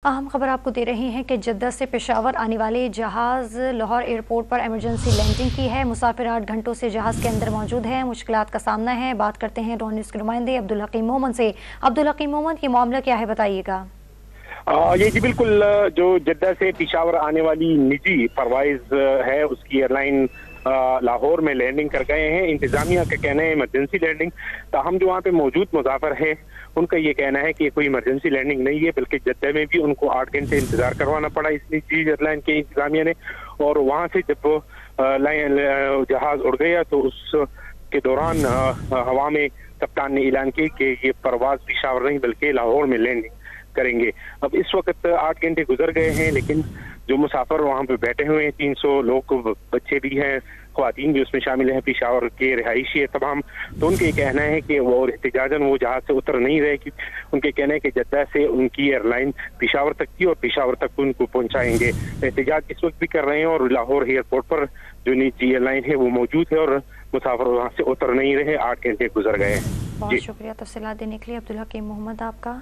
अहम खबर आपको दे रहे हैं कि जद्दा से पेशावर आने वाले जहाज़ लाहौर एयरपोर्ट पर इमरजेंसी लैंडिंग की है। मुसाफिर 8 घंटों से जहाज़ के अंदर मौजूद हैं, मुश्किलात का सामना है। बात करते हैं डॉन न्यूज़ के नुमाइंदे अब्दुल हकीम मोहम्मद से। अब्दुल हकीम मोहम्मद, ये मामला क्या है, बताइएगा। ये जी बिल्कुल, जो जद्दा से पेशावर आने वाली निजी परवाइज है उसकी एयरलाइन लाहौर में लैंडिंग कर गए हैं। इंतजामिया का कहना है इमरजेंसी लैंडिंग, ताहम जो वहाँ पे मौजूद मुसाफिर है उनका ये कहना है कि कोई इमरजेंसी लैंडिंग नहीं है, बल्कि जद्दा में भी उनको 8 घंटे इंतजार करवाना पड़ा इस निजी एयरलाइन के इंतजामिया ने। और वहाँ से जब जहाज उड़ गया तो उस के दौरान हवा में कप्तान ने ऐलान किया कि ये परवाज पेशावर नहीं बल्कि लाहौर में लैंडिंग करेंगे। अब इस वक्त 8 घंटे गुजर गए हैं, लेकिन जो मुसाफिर वहाँ पे बैठे हुए हैं 300 लोग, बच्चे भी हैं, ख्वातीन भी उसमें शामिल हैं, पेशावर के रिहायशी है तमाम, तो उनके कहना है कि वो एहतिजाजन वो जहाज से उतर नहीं रहे। कि उनके कहना है कि जद्दा से उनकी एयरलाइन पेशावर तक थी और पेशावर तक उनको पहुंचाएंगे। एहतिजाज इस वक्त भी कर रहे हैं और लाहौर एयरपोर्ट पर जो निजी एयरलाइन है वो मौजूद है और मुसाफिर वहाँ से उतर नहीं रहे। 8 घंटे गुजर गए। बहुत शुक्रिया तफसीलात देने के लिए अब्दुल हकीम मोहम्मद आपका।